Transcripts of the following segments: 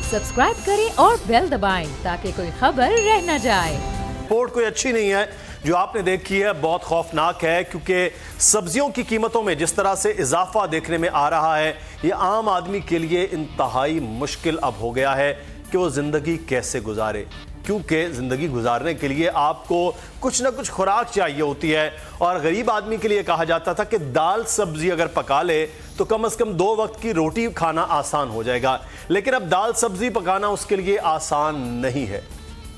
Subscribe करें और bell दबाएं ताकि कोई खबर रह न जाए। रिपोर्ट कोई अच्छी नहीं है जो आपने देखी है, बहुत खौफनाक है, क्योंकि सब्जियों की कीमतों में जिस तरह से इजाफा देखने में आ रहा है, ये आम आदमी के लिए इंतहाई मुश्किल अब हो गया है कि वो ज़िंदगी कैसे गुजारे। क्योंकि ज़िंदगी गुजारने के लिए आपको कुछ ना कुछ खुराक चाहिए होती है, और गरीब आदमी के लिए कहा जाता था कि दाल सब्जी अगर पका ले तो कम से कम 2 वक्त की रोटी खाना आसान हो जाएगा। लेकिन अब दाल सब्जी पकाना उसके लिए आसान नहीं है।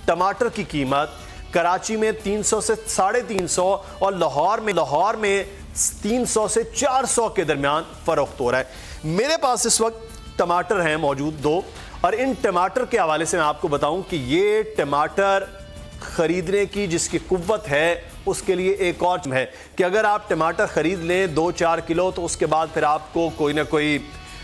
टमाटर की कीमत कराची में 300 से 350 और लाहौर में 300 से 400 के दरमियान फरोख्त हो रहा है। मेरे पास इस वक्त टमाटर हैं मौजूद 2, और इन टमाटर के हवाले से मैं आपको बताऊं कि ये टमाटर खरीदने की जिसकी कुव्वत है उसके लिए एक और है कि अगर आप टमाटर खरीद लें 2-4 किलो तो उसके बाद फिर आपको कोई ना कोई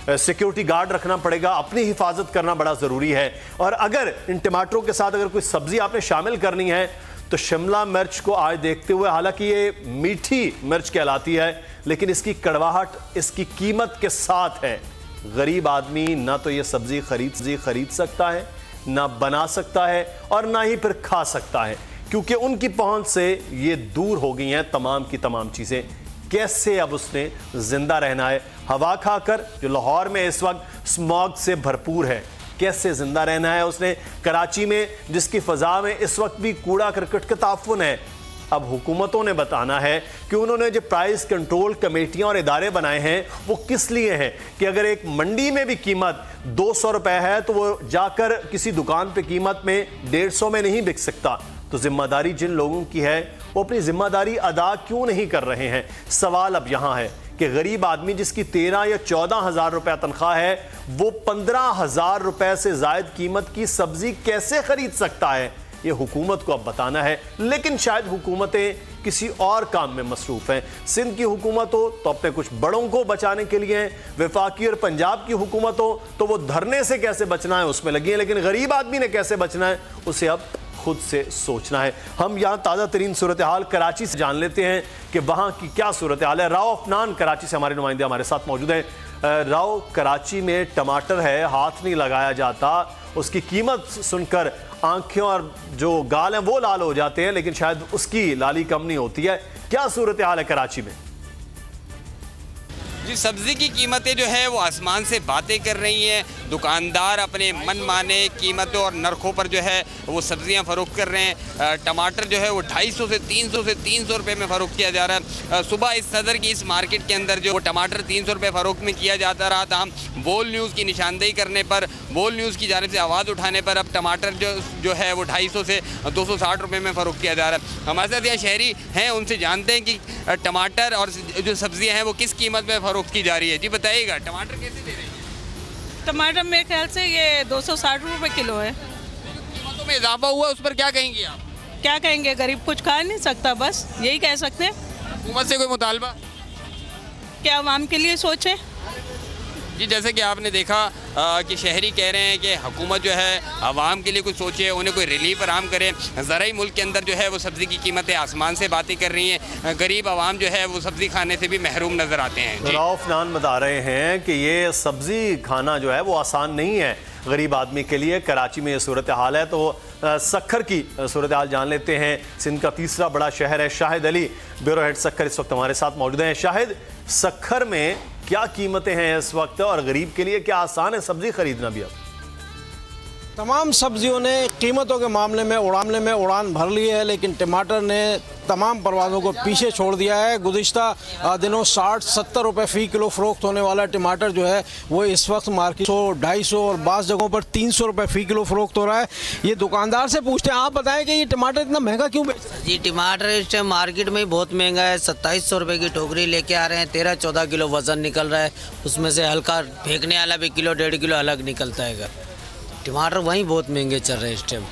सिक्योरिटी गार्ड रखना पड़ेगा, अपनी हिफाजत करना बड़ा ज़रूरी है। और अगर इन टमाटरों के साथ अगर कोई सब्ज़ी आपने शामिल करनी है तो शिमला मिर्च को आज देखते हुए, हालांकि ये मीठी मिर्च कहलाती है लेकिन इसकी कड़वाहट इसकी कीमत के साथ है। गरीब आदमी ना तो ये सब्ज़ी खरीद सकता है, ना बना सकता है, और ना ही फिर खा सकता है, क्योंकि उनकी पहुंच से ये दूर हो गई हैं तमाम की तमाम चीज़ें। कैसे अब उसने जिंदा रहना है हवा खाकर, जो लाहौर में इस वक्त स्मॉग से भरपूर है, कैसे जिंदा रहना है उसने कराची में जिसकी फ़ज़ा में इस वक्त भी कूड़ा करकट का ताफुन है। अब हुकूमतों ने बताना है कि उन्होंने जो प्राइस कंट्रोल कमेटियां और इदारे बनाए हैं वो किस लिए हैं, कि अगर एक मंडी में भी कीमत 200 रुपए है तो वो जाकर किसी दुकान पे कीमत में 150 में नहीं बिक सकता। तो जिम्मेदारी जिन लोगों की है वो अपनी जिम्मेदारी अदा क्यों नहीं कर रहे हैं। सवाल अब यहाँ है कि गरीब आदमी जिसकी 13 या 14 हज़ार रुपया तनख्वाह है वो 15 हज़ार रुपए से ज़ायद कीमत की सब्जी कैसे खरीद सकता है। ये हुकूमत को अब बताना है, लेकिन शायद हुकूमतें किसी और काम में मसरूफ़ हैं। सिंध की हुकूमत हो तो अपने कुछ बड़ों को बचाने के लिए, वफाकी और पंजाब की हुकूमत हो तो वो धरने से कैसे बचना है उसमें लगी है, लेकिन गरीब आदमी ने कैसे बचना है उसे अब खुद से सोचना है। हम यहाँ ताज़ा तरीन सूरत हाल कराची से जान लेते हैं कि वहाँ की क्या सूरत हाल है। राव अफनान कराची से हमारे नुमाइंदे हमारे साथ मौजूद हैं। राव, कराची में टमाटर है, हाथ नहीं लगाया जाता, उसकी कीमत सुनकर आंखें और जो गाल हैं वो लाल हो जाते हैं, लेकिन शायद उसकी लाली कम नहीं होती है। क्या सूरत हाल है कराची में? जी, सब्ज़ी की कीमतें जो है वो आसमान से बातें कर रही हैं। दुकानदार अपने मन माने कीमतों और नरखों पर जो है वो सब्ज़ियां फ़रोख्त कर रहे हैं। टमाटर जो है वो 250 से 300 रुपए में फ़रोख्त किया जा रहा है। सुबह इस सदर की इस मार्केट के अंदर जो टमाटर 300 रुपये फ़रोख्त में किया जाता रहा था। बोल न्यूज़ की निशानदेही करने पर, बोल न्यूज़ की जानिब से आवाज़ उठाने पर अब टमाटर जो है वो 250 से 260 रुपये में फ़रोख्त किया जा रहा है। हमारे साथ यहाँ शहरी हैं, उनसे जानते हैं कि टमाटर और जो सब्ज़ियाँ हैं वो किस कीमत में फ़रोख्त की जा रही है। जी बताइएगा, टमाटर कैसे दे रहे हैं? टमाटर मेरे ख्याल से ये 260 रुपये किलो है। कीमतों में इजाफा हुआ, उस पर क्या कहेंगे आप? क्या कहेंगे, गरीब कुछ खा नहीं सकता, बस यही कह सकते हैं। हुकूमत से कोई मुतालबा क्या आवाम के लिए सोचे? जी, जैसे कि आपने देखा कि शहरी कह रहे हैं कि हुकूमत जो है आवाम के लिए कुछ सोचे, उन्हें कोई रिलीफ आराम करे। ज़राई मुल्क के अंदर जो है वो सब्ज़ी की कीमतें आसमान से बातें कर रही हैं। गरीब आवाम जो है वो सब्ज़ी खाने से भी महरूम नज़र आते हैं। राव अफनान बता रहे हैं कि ये सब्ज़ी खाना जो है वो आसान नहीं है गरीब आदमी के लिए। कराची में ये सूरत हाल है। तो सक्खर की सूरत हाल जान लेते हैं। सिंध का तीसरा बड़ा शहर है। शाहिद अली, ब्यूरो हेड सक्खर, इस वक्त हमारे साथ मौजूद हैं। शाहिद, सक्खर में क्या कीमतें हैं इस वक्त, और गरीब के लिए क्या आसान है सब्जी खरीदना भी? अब तमाम सब्जियों ने कीमतों के मामले में उड़ान भर ली है, लेकिन टमाटर ने तमाम परवाज़ों को पीछे छोड़ दिया है। गुज़िश्ता दिनों 60-70 रुपये फ़ी किलो फ़रोख्त होने वाला टमाटर जो है वो इस वक्त मार्केट 100-250 और बाज़ जगहों पर 300 रुपये फ़ी किलो फ़रोख्त हो रहा है। ये दुकानदार से पूछते हैं, आप बताएं कि ये टमाटर इतना महंगा क्यों बेच रहे हैं? जी, टमाटर इस टाइम मार्केट में बहुत महंगा है। 2700 रुपये की टोकरी लेके आ रहे हैं, 13-14 किलो वज़न निकल रहा है, उसमें से हल्का फेंकने वाला भी किलो 1.5 किलो अलग निकलता है। टमाटर वहीं बहुत महंगे चल रहे हैं इस टाइम।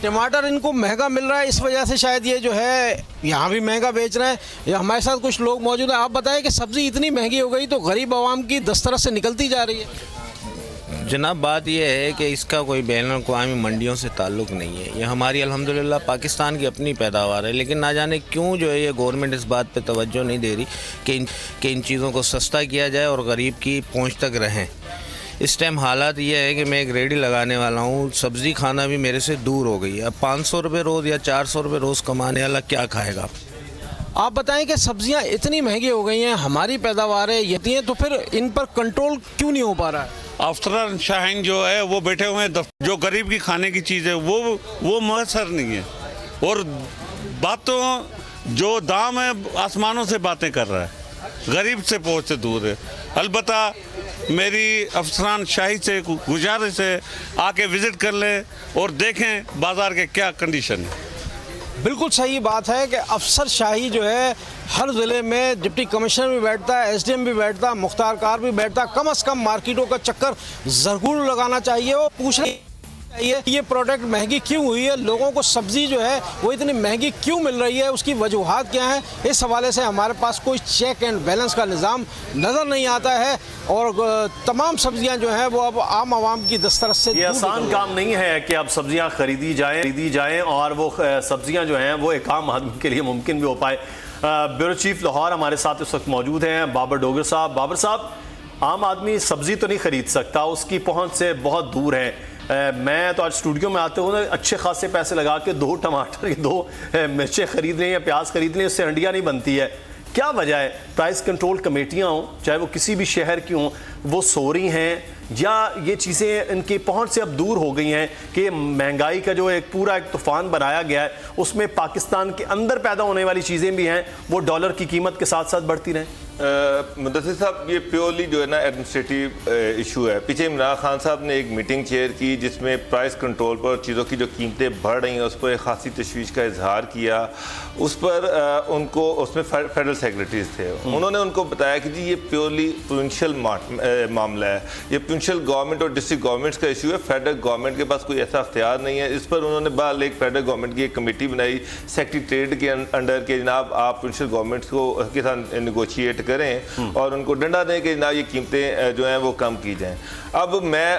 टमाटर इनको महंगा मिल रहा है, इस वजह से शायद ये जो है यहाँ भी महंगा बेच रहे हैं। या हमारे साथ कुछ लोग मौजूद हैं। आप बताएं कि सब्ज़ी इतनी महंगी हो गई तो गरीब आवाम की दस्तरस से निकलती जा रही है। जनाब, बात यह है कि इसका कोई बैनुल-अक़वामी मंडियों से ताल्लुक़ नहीं है। ये हमारी अल्हम्दुलिल्लाह पाकिस्तान की अपनी पैदावार है, लेकिन ना जाने क्यों जो है ये गवर्नमेंट इस बात पे तवज्जो नहीं दे रही कि इन चीज़ों को सस्ता किया जाए और गरीब की पहुँच तक रहें। इस टाइम हालात ये है कि मैं एक रेडी लगाने वाला हूँ, सब्ज़ी खाना भी मेरे से दूर हो गई है। अब 500 रुपये रोज़ या 400 रुपये रोज़ कमाने वाला क्या खाएगा? आप बताएं कि सब्जियां इतनी महंगी हो गई हैं, हमारी पैदावार है ये हैं, तो फिर इन पर कंट्रोल क्यों नहीं हो पा रहा है? अफसरान शाहीन जो है वो बैठे हुए हैं, जो गरीब की खाने की चीज़ है वो मयसर नहीं है, और बातों जो दाम है आसमानों से बातें कर रहा है, गरीब से पहुँच से दूर है। अलबत्ता मेरी अफसरान शाही से गुजारिश है, आके विज़िट कर लें और देखें बाज़ार के क्या कंडीशन है। बिल्कुल सही बात है कि अफसर शाही जो है हर ज़िले में डिप्टी कमिश्नर भी बैठता है, एसडीएम भी बैठता है, मुख्तार कार भी बैठता है। कम से कम मार्केटों का चक्कर ज़रूर लगाना चाहिए और पूछना चाहिए ये प्रोडक्ट महंगी क्यों हुई है, लोगों को सब्ज़ी जो है वो इतनी महंगी क्यों मिल रही है, उसकी वजूहात क्या हैं। इस हवाले से हमारे पास कोई चेक एंड बैलेंस का निज़ाम नज़र नहीं आता है और तमाम सब्जियां जो हैं वो अब आम आवाम की दस्तरस से ये आसान काम नहीं है कि अब सब्जियां खरीदी जाएं और वो सब्जियां जो हैं वो एक आम आदमी के लिए मुमकिन भी हो पाए। ब्यूरो चीफ लाहौर हमारे साथ इस वक्त मौजूद हैं बाबर डोगर साहब। बाबर साहब, आम आदमी सब्जी तो नहीं खरीद सकता, उसकी पहुंच से बहुत दूर है। मैं तो आज स्टूडियो में आते हुए अच्छे खासे पैसे लगा के 2 टमाटर, 2 मिर्चें खरीद लें या प्याज खरीद लें, उससे हंडिया नहीं बनती है। क्या वजह है? प्राइस कंट्रोल कमेटियाँ हों, चाहे वो किसी भी शहर की हों, वो सो रही हैं या ये चीज़ें इनकी पहुंच से अब दूर हो गई हैं कि महंगाई का जो एक तूफ़ान बनाया गया है उसमें पाकिस्तान के अंदर पैदा होने वाली चीज़ें भी हैं, वो डॉलर की कीमत के साथ साथ बढ़ती रहें? मुदस्सिर साहब, ये प्योरली जो है ना एडमिनिस्ट्रेटिव इशू है। पीछे इमरान खान साहब ने एक मीटिंग चेयर की जिसमें प्राइस कंट्रोल पर चीज़ों की जो कीमतें बढ़ रही हैं उस पर एक खासी तशवीश का इजहार किया। उस पर उनको उसमें फेडरल सेक्रेटरीज थे, उन्होंने उनको बताया कि जी ये प्योरली प्रोविंशियल मामला है, ये प्रोविंशियल गवर्नमेंट और डिस्ट्रिक्ट गवर्नमेंट्स का इशू है, फेडरल गवर्नमेंट के पास कोई ऐसा अख्तियार नहीं है। इस पर उन्होंने बहरहाल एक फेडरल गवर्नमेंट की एक कमेटी बनाई सेक्रेटरी ट्रेड के अंडर के, जनाब आप प्रोविंशियल गवर्नमेंट्स को के साथ नेगोशिएट करें और उनको डंडा दें कि ना ये कीमतें जो हैं वो कम की जाएं। अब मैं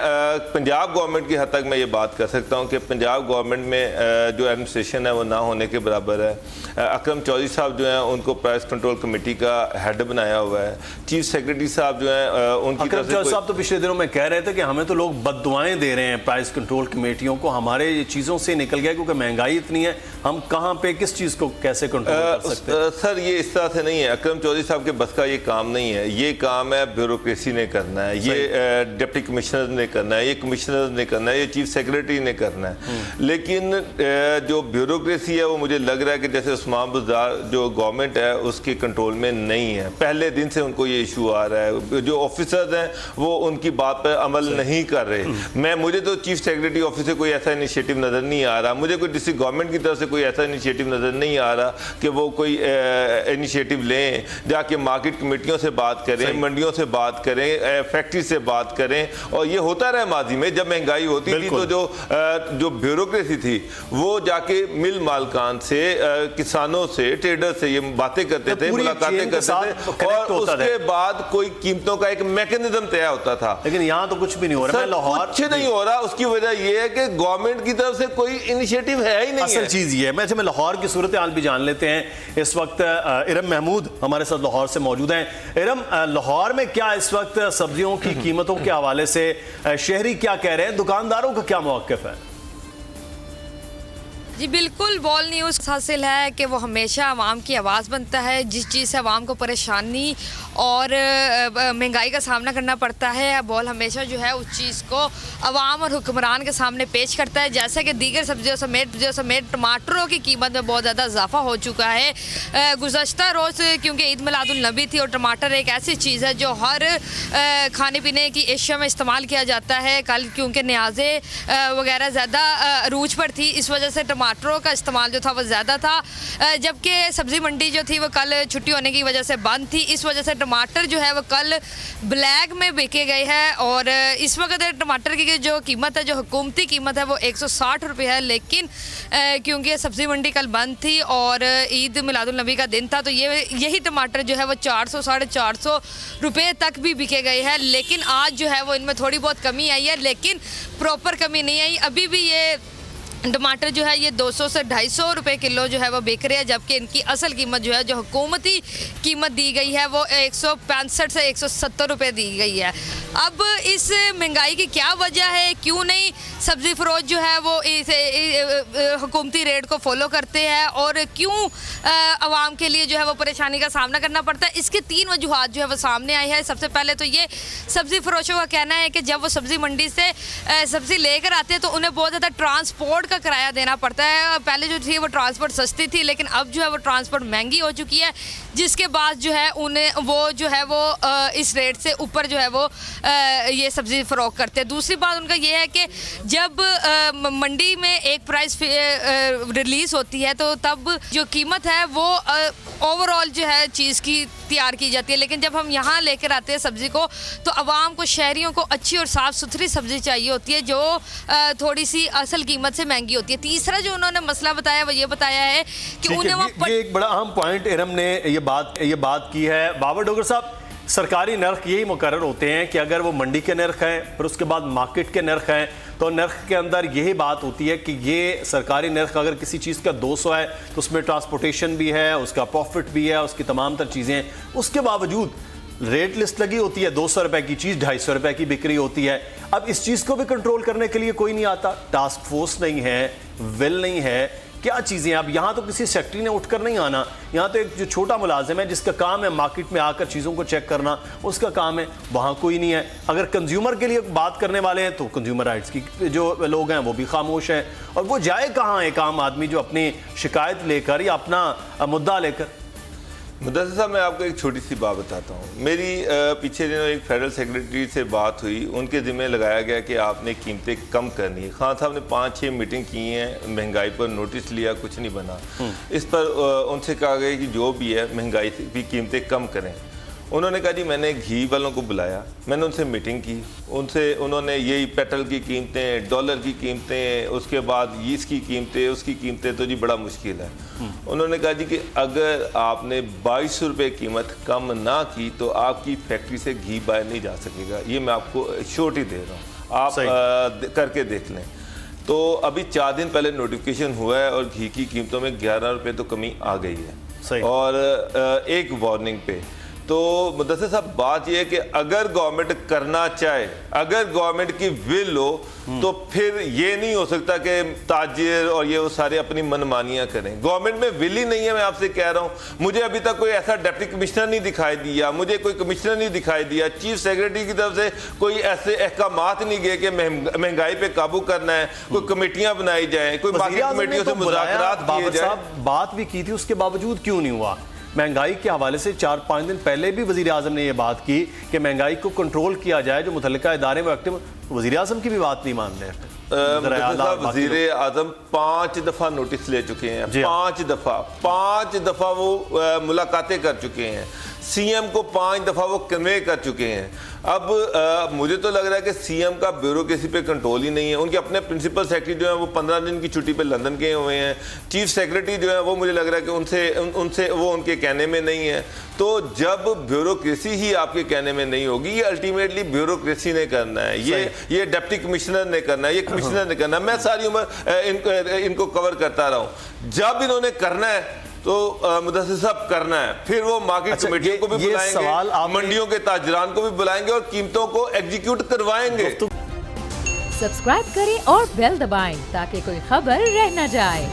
पंजाब गवर्नमेंट की हद तक मैं ये बात कर सकता हूँ कि पंजाब गवर्नमेंट में जो एडमिनिस्ट्रेशन है वो ना होने के बराबर है। अकरम चौधरी साहब जो हैं उनको प्राइस कंट्रोल कमेटी का हेड बनाया हुआ है। चीफ सेक्रेटरी साहब जो हैं उनकी अकरम चौधरी साहब तो पिछले दिनों में कह रहे थे कि हमें तो लोग बद्दुआएं दे रहे हैं प्राइस कंट्रोल कमेटियों को, हमारे ये चीज़ों से निकल गया क्योंकि महंगाई इतनी है, हम कहाँ पे किस चीज़ को कैसे कंट्रोल कर सकते हैं? सर ये इस तरह से नहीं है, अकरम चौधरी साहब के बस का ये काम नहीं है, ये काम है ब्यूरोक्रेसी ने करना है, ये डिप्टी कमिश्नर ने करना है, ये कमिश्नर ने करना है, ये चीफ सेक्रेटरी ने करना है। लेकिन जो ब्यूरोक्रेसी है वो मुझे लग रहा है कि जैसे उस्मान बुज़दार जो गवर्नमेंट है उसके कंट्रोल में नहीं है। पहले दिन से उनको ये इशू आ रहा है, जो ऑफिसर्स हैं वो उनकी बात पर अमल नहीं कर रहे। मुझे तो चीफ सेक्रेटरी ऑफिस से कोई ऐसा इनिशिएटिव नज़र नहीं आ रहा, मुझे कोई डिस्ट्रिक्ट गवर्नमेंट की तरफ से कोई ऐसा इनिशिएटिव नज़र नहीं आ रहा कि वो कोई इनिशिएटिव लें, जाके मार्केट कमेटियों से बात करें, मंडियों से बात करें, फैक्ट्री से बात करें। और ये होता रहा माजी में, जब महंगाई होती थी तो जो ब्यूरोक्रेसी थी वो जाके मिल मालकान से, किसानों से, ट्रेडर से ये बातें करते थे, मुलाकातें करते थे और उसके बाद कोई कीमतों का एक मैकेनिज्म तय होता था। लेकिन यहाँ तो कुछ भी नहीं हो रहा, कुछ नहीं हो रहा। उसकी वजह यह है कि गवर्नमेंट की तरफ से कोई इनिशिएटिव है ही नहीं। असल चीज ये है, मैं लाहौर की सूरत हाल भी जान लेते हैं। इस वक्त इरम महमूद हमारे साथ लाहौर से मौजूद हैं। इरम, लाहौर में क्या इस वक्त सब्जियों की कीमतों के हवाले से शहरी क्या कह रहे हैं, दुकानदारों का क्या मौक़िफ़ है? जी बिल्कुल, बॉल न्यूज़ हासिल है कि वो हमेशा आवाम की आवाज़ बनता है। जिस चीज़ से आवाम को परेशानी और महंगाई का सामना करना पड़ता है, बॉल हमेशा जो है उस चीज़ को आवाम और हुक्मरान के सामने पेश करता है। जैसे कि दीगर सब्जियों समेत टमाटरों की कीमत में बहुत ज़्यादा इजाफा हो चुका है। गुज़श्ता रोज़ क्योंकि ईद मिलादुल नबी थी और टमाटर एक ऐसी चीज़ है जो हर खाने पीने की एशिया में इस्तेमाल किया जाता है। कल क्योंकि न्याज़े वगैरह ज़्यादा अरूज पर थी, इस वजह से टमाटरों का इस्तेमाल जो था वो ज़्यादा था, जबकि सब्ज़ी मंडी जो थी वो कल छुट्टी होने की वजह से बंद थी। इस वजह से टमाटर जो है वो कल ब्लैक में बेचे गए हैं और इस वक्त टमाटर की जो कीमत है, जो हुकूमती कीमत है वो 160 रुपये है। लेकिन क्योंकि सब्ज़ी मंडी कल बंद थी और ईद मिलादुल नबी का दिन था तो यही टमाटर जो है वो 400 साढ़े 400 रुपये तक भी बिके गए हैं। लेकिन आज जो है वो इनमें थोड़ी बहुत कमी आई है, लेकिन प्रॉपर कमी नहीं आई। अभी भी ये टमाटर जो है ये 200 से 250 रुपए किलो जो है वो बिक रहे हैं, जबकि इनकी असल कीमत जो है, जो हुकूमती कीमत दी गई है, वो 165 से 170 रुपए दी गई है। अब इस महंगाई की क्या वजह है, क्यों नहीं सब्ज़ी फरोश जो है वो इस हुकूमती रेट को फॉलो करते हैं, और क्यों आवाम के लिए जो है वो परेशानी का सामना करना पड़ता है, इसके 3 वजूहात जो है वो सामने आई है। सबसे पहले तो ये सब्ज़ी फरोशों का कहना है कि जब वो सब्ज़ी मंडी से सब्ज़ी लेकर आते हैं तो उन्हें बहुत ज़्यादा ट्रांसपोर्ट का किराया देना पड़ता है। पहले जो थी वो ट्रांसपोर्ट सस्ती थी, लेकिन अब जो है वो ट्रांसपोर्ट महंगी हो चुकी है, जिसके बाद जो है उन्हें वो जो है वो इस रेट से ऊपर जो है वो ये सब्ज़ी फ़रोख्त करते हैं। दूसरी बात उनका ये है कि जब मंडी में एक प्राइस रिलीज़ होती है तो तब जो कीमत है वो ओवरऑल जो है चीज़ की तैयार की जाती है, लेकिन जब हम यहाँ लेकर आते हैं सब्ज़ी को तो आवाम को, शहरियों को अच्छी और साफ़ सुथरी सब्ज़ी चाहिए होती है, जो थोड़ी सी असल कीमत से महंगी होती है। तीसरा जो उन्होंने मसला बताया वो ये बताया है कि उन्हें वहाँ ये एक बड़ा अहम पॉइंट इरम ने ये बात की है। बाबर डोगर साहब, सरकारी नर्ख यही मुकर्रर होते हैं कि अगर वो मंडी के नर्ख हैं, फिर उसके बाद मार्केट के नर्ख हैं, तो नर्ख के अंदर यही बात होती है कि ये सरकारी नर्ख अगर किसी चीज़ का 200 है तो उसमें ट्रांसपोर्टेशन भी है, उसका प्रॉफिट भी है, उसकी तमाम तर चीज़ें हैं, उसके बावजूद रेट लिस्ट लगी होती है, 200 रुपए की चीज़ 250 रुपए की बिक्री होती है। अब इस चीज़ को भी कंट्रोल करने के लिए कोई नहीं आता, टास्क फोर्स नहीं है, विल नहीं है, क्या चीज़ें। अब यहाँ तो किसी सेक्रेटरी ने उठकर नहीं आना, यहाँ तो एक जो छोटा मुलाजिम है जिसका काम है मार्केट में आकर चीज़ों को चेक करना, उसका काम है, वहाँ कोई नहीं है। अगर कंज्यूमर के लिए बात करने वाले हैं तो कंज्यूमर राइट्स की जो लोग हैं वो भी खामोश हैं, और वो जाए कहाँ एक आम आदमी जो अपनी शिकायत लेकर या अपना मुद्दा लेकर। मुदस्सिर साहब, मैं आपको एक छोटी सी बात बताता हूँ। मेरी पीछे दिनों एक फेडरल सेक्रेटरी से बात हुई, उनके ज़िम्मे लगाया गया कि आपने कीमतें कम करनी है। खान साहब ने 5-6 मीटिंग की हैं, महंगाई पर नोटिस लिया, कुछ नहीं बना। इस पर उनसे कहा गया कि जो भी है महंगाई की कीमतें कम करें। उन्होंने कहा जी मैंने घी वालों को बुलाया, मैंने उनसे मीटिंग की, उन्होंने यही पेट्रोल की कीमतें, डॉलर की कीमतें, उसके बाद यीस्ट की कीमतें, उसकी कीमतें, तो जी बड़ा मुश्किल है। उन्होंने कहा जी कि अगर आपने 2200 रुपये कीमत कम ना की तो आपकी फैक्ट्री से घी बाहर नहीं जा सकेगा। ये मैं आपको श्योरिटी दे रहा हूँ, आप करके देख लें। तो अभी 4 दिन पहले नोटिफिकेशन हुआ है और घी की कीमतों में 11 रुपये तो कमी आ गई है, और एक वार्निंग पे। तो मुदस्सिर साहब, बात यह है कि अगर गवर्नमेंट करना चाहे, अगर गवर्नमेंट की विल हो, तो फिर ये नहीं हो सकता कि ताजिर और ये वो सारे अपनी मनमानियां करें। गवर्नमेंट में विल ही नहीं है, मैं आपसे कह रहा हूँ। मुझे अभी तक कोई ऐसा डिप्टी कमिश्नर नहीं दिखाई दिया, मुझे कोई कमिश्नर नहीं दिखाई दिया, चीफ सेक्रेटरी की तरफ से कोई ऐसे अहकामात नहीं गए कि महंगाई पे काबू करना है, कोई कमेटियां बनाई जाए, कोई मार्केट कमेटियों से मुज़ाकरात किए जाए। बात भी की थी, उसके बावजूद क्यों नहीं हुआ? महंगाई के हवाले से 4-5 दिन पहले भी वज़ीर आज़म ने यह बात की कि महंगाई को कंट्रोल किया जाए, जो मुतल्लिका इदारे में एक्टिव। वज़ीर आज़म की भी बात नहीं मान रहे। वज़ीर आज़म 5 दफ़ा नोटिस ले चुके हैं, 5 दफ़ा वो मुलाकातें कर चुके हैं, सीएम को 5 दफ़ा वो कन्वे कर चुके हैं। अब मुझे तो लग रहा है कि सीएम का ब्यूरोक्रेसी पे कंट्रोल ही नहीं है। उनके अपने प्रिंसिपल सेक्रेटरी जो है वो 15 दिन की छुट्टी पे लंदन गए हुए हैं। चीफ सेक्रेटरी जो है वो मुझे लग रहा है कि उनसे वो उनके कहने में नहीं है। तो जब ब्यूरोक्रेसी ही आपके कहने में नहीं होगी, ये अल्टीमेटली ब्यूरोक्रेसी ने करना है, ये डिप्टी कमिश्नर ने करना है, ये कमिश्नर ने करना है। मैं सारी उम्र इनको कवर करता रहा हूँ। जब इन्होंने करना है तो मुदस्सिर साहब करना है, फिर वो मार्केट कमेटियों को भी बुलाएंगे, मंडियों के ताजरान को भी बुलाएंगे और कीमतों को एग्जीक्यूट करवाएंगे। सब्सक्राइब करें और बेल दबाएं ताकि कोई खबर रह न जाए।